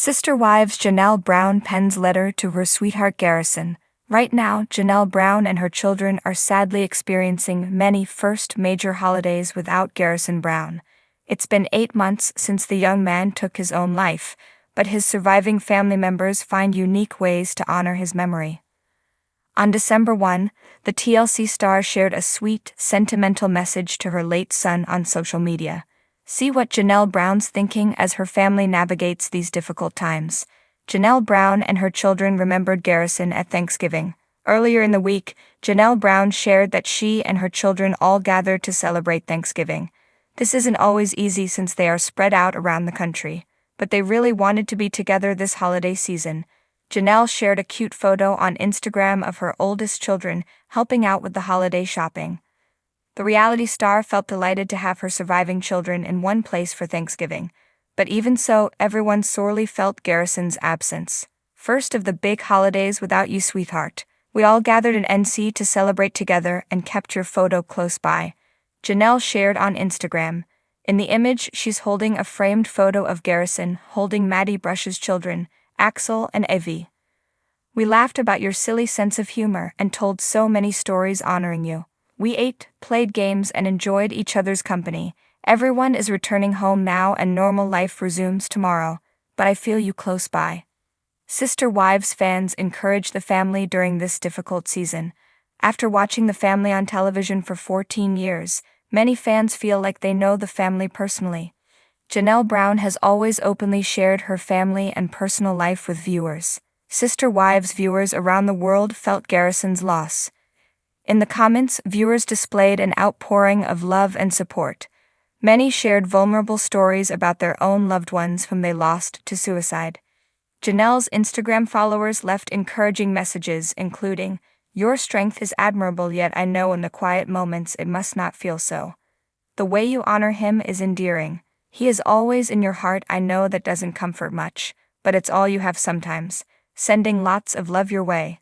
Sister wives Janelle Brown pens letter to her sweetheart Garrison. Right now, Janelle Brown and her children are sadly experiencing many first major holidays without Garrison Brown. It's been 8 months since the young man took his own life, but his surviving family members find unique ways to honor his memory. On December 1, the TLC star shared a sweet, sentimental message to her late son on social media. See what Janelle Brown's thinking as her family navigates these difficult times. Janelle Brown and her children remembered Garrison at Thanksgiving. Earlier in the week, Janelle Brown shared that she and her children all gathered to celebrate Thanksgiving. This isn't always easy since they are spread out around the country, but they really wanted to be together this holiday season. Janelle shared a cute photo on Instagram of her oldest children helping out with the holiday shopping. The reality star felt delighted to have her surviving children in one place for Thanksgiving, but even so, everyone sorely felt Garrison's absence. First of the big holidays without you, sweetheart. We all gathered in NC to celebrate together and kept your photo close by. Janelle shared on Instagram. In the image, she's holding a framed photo of Garrison holding Maddie Brush's children, Axel and Evie. We laughed about your silly sense of humor and told so many stories honoring you. We ate, played games, and enjoyed each other's company. Everyone is returning home now and normal life resumes tomorrow, but I feel you close by. Sister Wives fans encourage the family during this difficult season. After watching the family on television for 14 years, many fans feel like they know the family personally. Janelle Brown has always openly shared her family and personal life with viewers. Sister Wives viewers around the world felt Garrison's loss. In the comments, viewers displayed an outpouring of love and support. Many shared vulnerable stories about their own loved ones whom they lost to suicide. Janelle's Instagram followers left encouraging messages, including, "Your strength is admirable, yet I know in the quiet moments it must not feel so. The way you honor him is endearing. He is always in your heart. I know that doesn't comfort much, but it's all you have sometimes. Sending lots of love your way.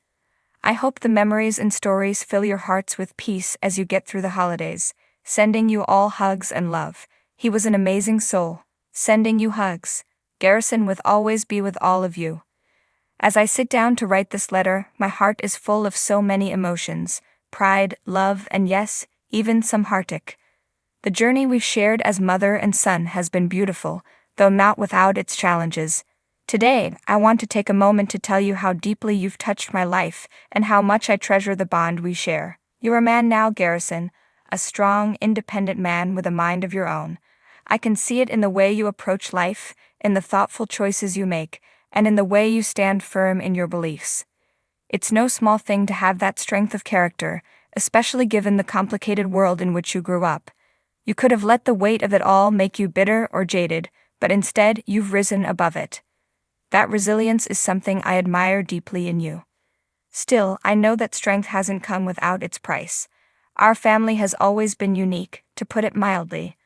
I hope the memories and stories fill your hearts with peace as you get through the holidays. Sending you all hugs and love. He was an amazing soul. Sending you hugs. Garrison will always be with all of you." As I sit down to write this letter, my heart is full of so many emotions: pride, love, and yes, even some heartache. The journey we've shared as mother and son has been beautiful, though not without its challenges. Today, I want to take a moment to tell you how deeply you've touched my life and how much I treasure the bond we share. You're a man now, Garrison, a strong, independent man with a mind of your own. I can see it in the way you approach life, in the thoughtful choices you make, and in the way you stand firm in your beliefs. It's no small thing to have that strength of character, especially given the complicated world in which you grew up. You could have let the weight of it all make you bitter or jaded, but instead you've risen above it. That resilience is something I admire deeply in you. Still, I know that strength hasn't come without its price. Our family has always been unique, to put it mildly.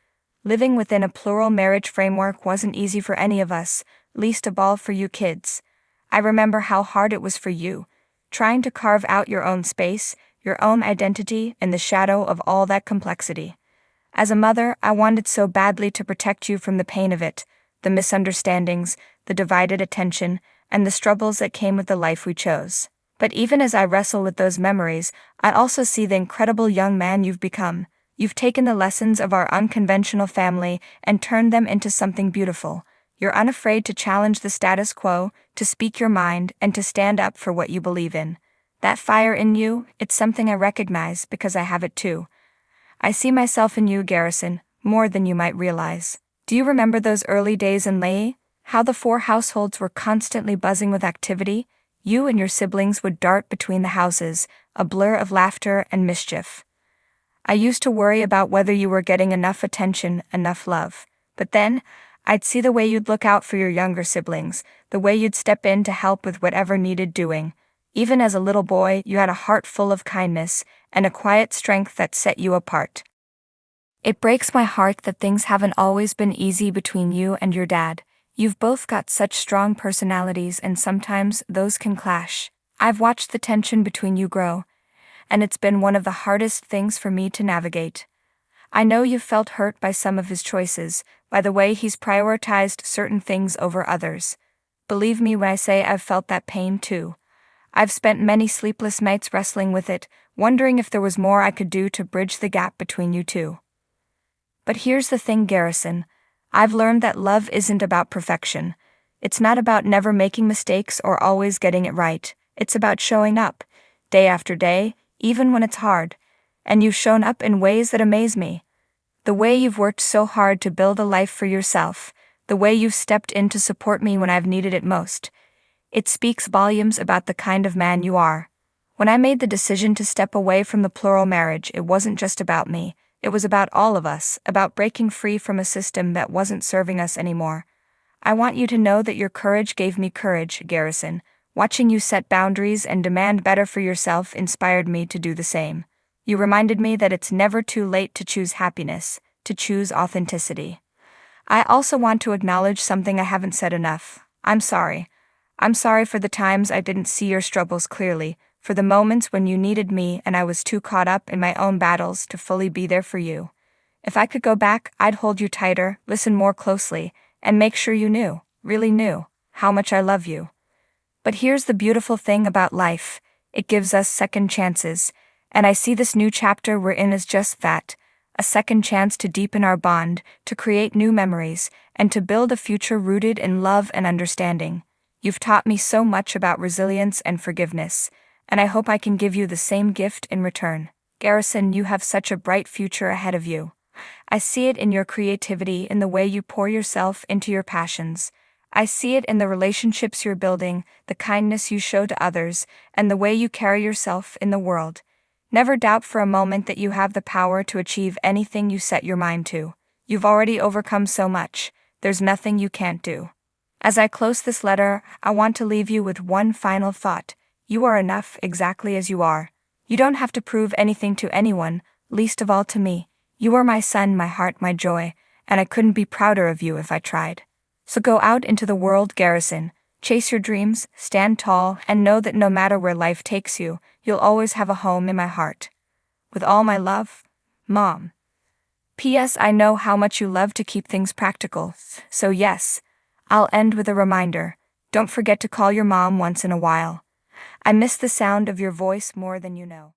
Living within a plural marriage framework wasn't easy for any of us, least of all for you kids. I remember how hard it was for you, trying to carve out your own space, your own identity in the shadow of all that complexity. As a mother, I wanted so badly to protect you from the pain of it, the misunderstandings, the divided attention, and the struggles that came with the life we chose. But even as I wrestle with those memories, I also see the incredible young man you've become. You've taken the lessons of our unconventional family and turned them into something beautiful. You're unafraid to challenge the status quo, to speak your mind, and to stand up for what you believe in. That fire in you, it's something I recognize because I have it too. I see myself in you, Garrison, more than you might realize. Do you remember those early days in Lay? How the 4 households were constantly buzzing with activity? You and your siblings would dart between the houses, a blur of laughter and mischief. I used to worry about whether you were getting enough attention, enough love. But then, I'd see the way you'd look out for your younger siblings, the way you'd step in to help with whatever needed doing. Even as a little boy, you had a heart full of kindness and a quiet strength that set you apart. It breaks my heart that things haven't always been easy between you and your dad. You've both got such strong personalities, and sometimes those can clash. I've watched the tension between you grow, and it's been one of the hardest things for me to navigate. I know you've felt hurt by some of his choices, by the way he's prioritized certain things over others. Believe me when I say I've felt that pain too. I've spent many sleepless nights wrestling with it, wondering if there was more I could do to bridge the gap between you two. But here's the thing, Garrison. I've learned that love isn't about perfection. It's not about never making mistakes or always getting it right. It's about showing up, day after day, even when it's hard. And you've shown up in ways that amaze me. The way you've worked so hard to build a life for yourself, the way you've stepped in to support me when I've needed it most. It speaks volumes about the kind of man you are. When I made the decision to step away from the plural marriage, it wasn't just about me. It was about all of us, about breaking free from a system that wasn't serving us anymore. I want you to know that your courage gave me courage, Garrison. Watching you set boundaries and demand better for yourself inspired me to do the same. You reminded me that it's never too late to choose happiness, to choose authenticity. I also want to acknowledge something I haven't said enough. I'm sorry. I'm sorry for the times I didn't see your struggles clearly, for the moments when you needed me and I was too caught up in my own battles to fully be there for you. If I could go back, I'd hold you tighter, listen more closely, and make sure you knew, really knew, how much I love you. But here's the beautiful thing about life. It gives us second chances, and I see this new chapter we're in as just that, a second chance to deepen our bond, to create new memories, and to build a future rooted in love and understanding. You've taught me so much about resilience and forgiveness, and I hope I can give you the same gift in return. Garrison, you have such a bright future ahead of you. I see it in your creativity, in the way you pour yourself into your passions. I see it in the relationships you're building, the kindness you show to others, and the way you carry yourself in the world. Never doubt for a moment that you have the power to achieve anything you set your mind to. You've already overcome so much. There's nothing you can't do. As I close this letter, I want to leave you with one final thought. You are enough exactly as you are. You don't have to prove anything to anyone, least of all to me. You are my sun, my heart, my joy, and I couldn't be prouder of you if I tried. So go out into the world, Garrison. Chase your dreams, stand tall, and know that no matter where life takes you, you'll always have a home in my heart. With all my love, Mom. P.S. I know how much you love to keep things practical, so yes, I'll end with a reminder. Don't forget to call your mom once in a while. I miss the sound of your voice more than you know.